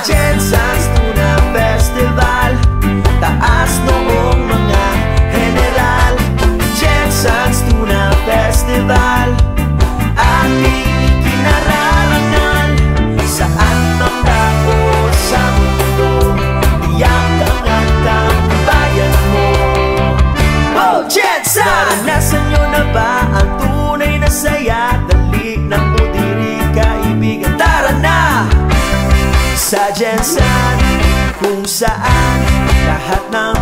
Jensen's Tuna Festival, taas noong mga general. Jensen's Tuna Festival, ating kinararangan. Saan mang dako sa mundo, tiyak ang bayan mo. Oh, Jensen! Naranasan nyo na ba ang tunay na saya? Dali na mo diri kaibigan, tara na! Sa Jensen, kung saan lahat ng